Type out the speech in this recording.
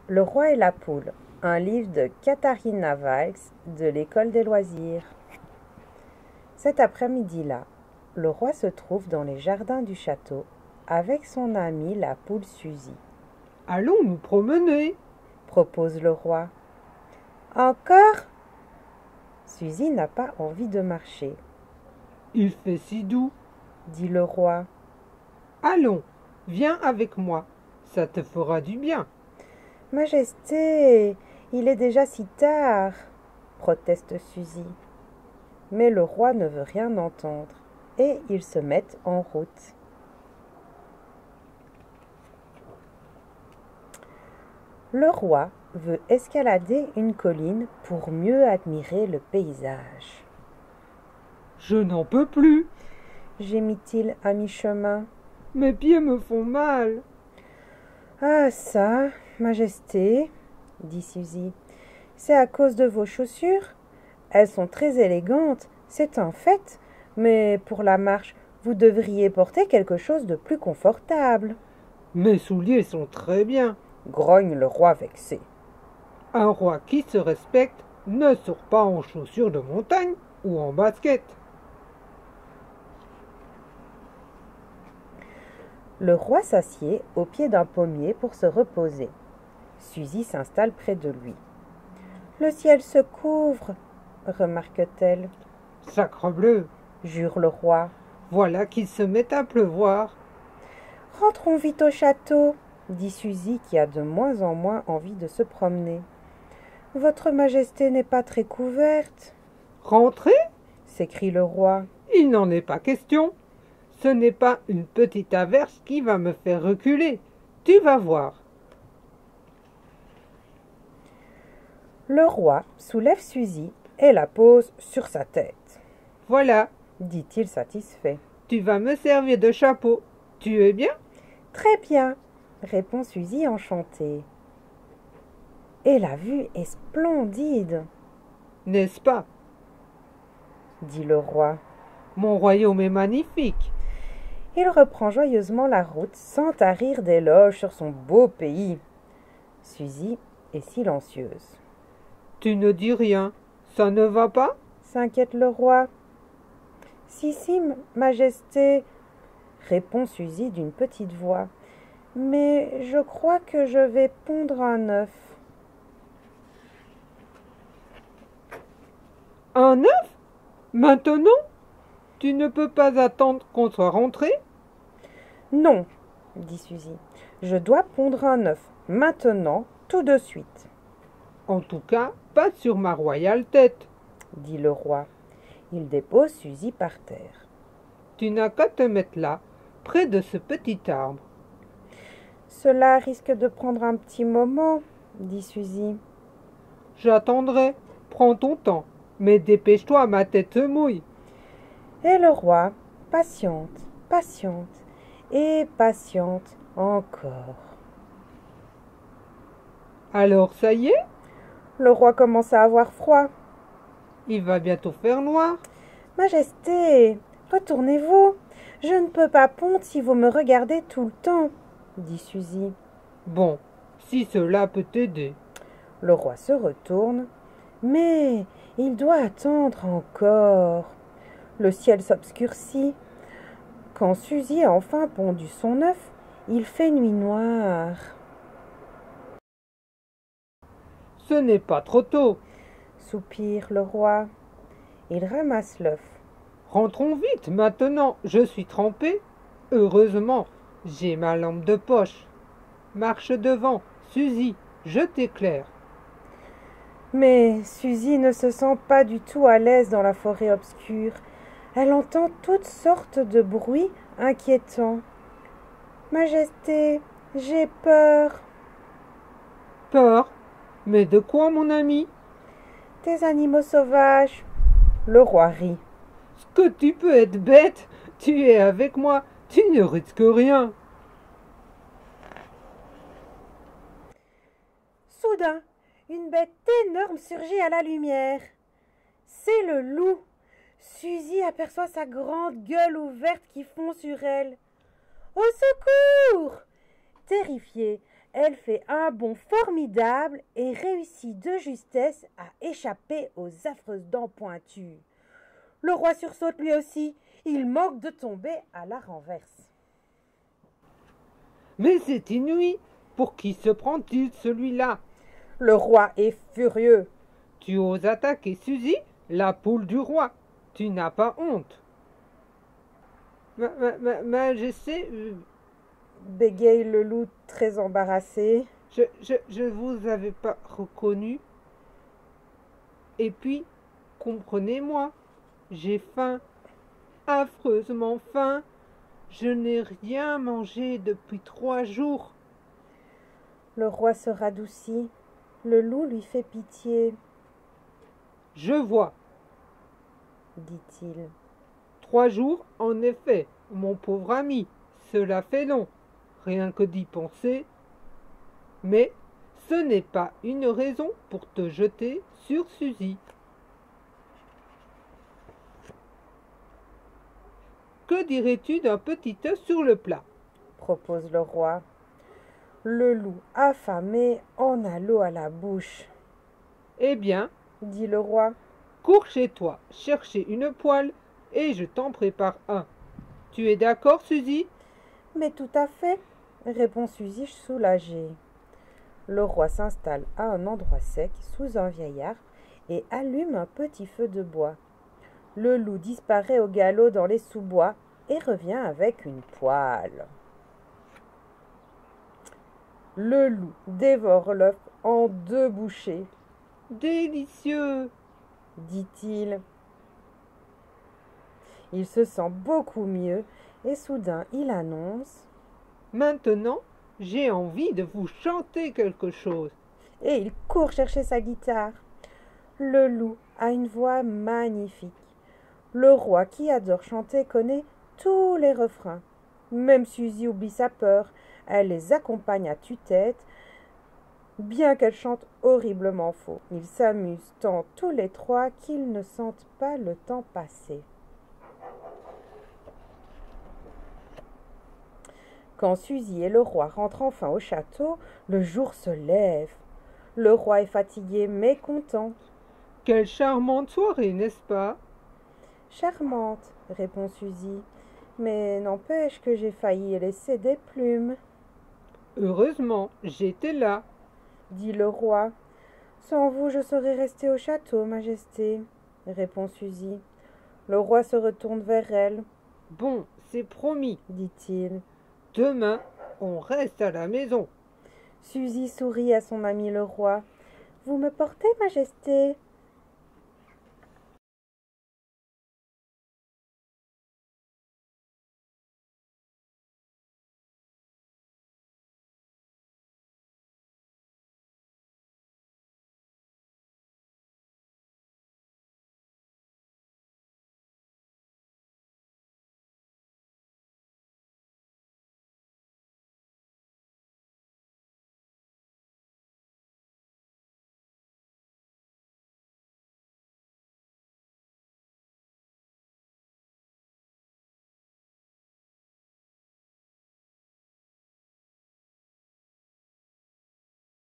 Le roi et la poule, un livre de Katharina Valks de l'École des loisirs. Cet après-midi-là, le roi se trouve dans les jardins du château avec son amie la poule Suzy. « Allons nous promener » propose le roi. « Encore ?» Suzy n'a pas envie de marcher. « Il fait si doux » dit le roi. « Allons, viens avec moi, ça te fera du bien. » « Majesté, il est déjà si tard » proteste Suzy. Mais le roi ne veut rien entendre et ils se mettent en route. Le roi veut escalader une colline pour mieux admirer le paysage. « Je n'en peux plus » gémit-il à mi-chemin. « Mes pieds me font mal. »« Ah ça, Majesté, dit Suzy, c'est à cause de vos chaussures. Elles sont très élégantes, c'est un fait, mais pour la marche, vous devriez porter quelque chose de plus confortable. »« Mes souliers sont très bien, » grogne le roi vexé. « Un roi qui se respecte ne sort pas en chaussures de montagne ou en basket. » Le roi s'assied au pied d'un pommier pour se reposer. Suzy s'installe près de lui. « Le ciel se couvre, » remarque-t-elle. « Sacrebleu !» jure le roi. « Voilà qu'il se met à pleuvoir. »« Rentrons vite au château, » dit Suzy qui a de moins en moins envie de se promener. « Votre Majesté n'est pas très couverte. »« Rentrez ?» s'écrie le roi. « Il n'en est pas question. Ce n'est pas une petite averse qui va me faire reculer. Tu vas voir. » Le roi soulève Suzy et la pose sur sa tête. « Voilà, » dit-il satisfait. « Tu vas me servir de chapeau. Tu es bien ?»« Très bien, » répond Suzy enchantée. « Et la vue est splendide. »« N'est-ce pas ?» dit le roi. « Mon royaume est magnifique. » Il reprend joyeusement la route sans tarir d'éloges sur son beau pays. Suzy est silencieuse. « Tu ne dis rien, ça ne va pas ?» s'inquiète le roi. « Si, Majesté, » répond Suzy d'une petite voix. « Mais je crois que je vais pondre un œuf. »« Un œuf ? Maintenant ? Tu ne peux pas attendre qu'on soit rentré ? » ?»« Non, » dit Suzy. « Je dois pondre un œuf, maintenant, tout de suite. »« En tout cas, pas sur ma royale tête, » dit le roi. Il dépose Suzy par terre. « Tu n'as qu'à te mettre là, près de ce petit arbre. »« Cela risque de prendre un petit moment, » dit Suzy. « J'attendrai, prends ton temps, mais dépêche-toi, ma tête se mouille. » Et le roi patiente et patiente encore. Alors ça y est ? Le roi commence à avoir froid. Il va bientôt faire noir. « Majesté, retournez-vous. Je ne peux pas pondre si vous me regardez tout le temps, » dit Suzy. « Bon, si cela peut t'aider. » Le roi se retourne, mais il doit attendre encore. Le ciel s'obscurcit. Quand Suzy a enfin pondu son œuf, il fait nuit noire. « Ce n'est pas trop tôt, » soupire le roi. Il ramasse l'œuf. « Rentrons vite maintenant, je suis trempé. Heureusement, j'ai ma lampe de poche. Marche devant, Suzy, je t'éclaire. » Mais Suzy ne se sent pas du tout à l'aise dans la forêt obscure. Elle entend toutes sortes de bruits inquiétants. « Majesté, j'ai peur. »« Peur ? Mais de quoi, mon ami ? » ?»« Des animaux sauvages. » Le roi rit. « Ce que tu peux être bête, tu es avec moi, tu ne risques rien. » Soudain, une bête énorme surgit à la lumière. C'est le loup. Suzy aperçoit sa grande gueule ouverte qui fond sur elle. « Au secours !» Terrifiée, Elle fait un bond formidable et réussit de justesse à échapper aux affreuses dents pointues. Le roi sursaute lui aussi. Il manque de tomber à la renverse. Mais c'est inouï. Pour qui se prend-il celui-là? Le roi est furieux. Tu oses attaquer Suzy, la poule du roi. Tu n'as pas honte. Majesté, Bégaye le loup très embarrassé. je vous avais pas reconnu. Et puis, comprenez-moi, j'ai faim, affreusement faim. Je n'ai rien mangé depuis 3 jours. Le roi se radoucit. Le loup lui fait pitié. Je vois, dit-il. 3 jours, en effet, mon pauvre ami, cela fait long, rien que d'y penser. Mais ce n'est pas une raison pour te jeter sur Suzy. Que dirais-tu d'un petit œuf sur le plat? Propose le roi. Le loup, affamé, en a l'eau à la bouche. Eh bien, dit le roi, cours chez toi, chercher une poêle, et je t'en prépare un. Tu es d'accord, Suzy? mais tout à fait, répond Suzy soulagée. Le roi s'installe à un endroit sec, sous un vieil arbre, et allume un petit feu de bois. Le loup disparaît au galop dans les sous-bois et revient avec une poêle. Le loup dévore l'œuf en 2 bouchées. Délicieux, dit-il. Il se sent beaucoup mieux et soudain il annonce maintenant, j'ai envie de vous chanter quelque chose. et il court chercher sa guitare. Le loup a une voix magnifique. Le roi qui adore chanter connaît tous les refrains. Même Suzy oublie sa peur. Elle les accompagne à tue-tête, bien qu'elle chante horriblement faux. Ils s'amusent tant tous les 3 qu'ils ne sentent pas le temps passer. Quand Suzy et le roi rentrent enfin au château, le jour se lève. Le roi est fatigué mais content. Quelle charmante soirée, n'est-ce pas? Charmante, répond Suzy, mais n'empêche que j'ai failli laisser des plumes. Heureusement, j'étais là. Dit le roi. Sans vous, je serais resté au château, Majesté, répond Suzy. Le roi se retourne vers elle. Bon, c'est promis. Dit-il. Demain, on reste à la maison. Suzy sourit à son ami le roi. Vous me portez, Majesté?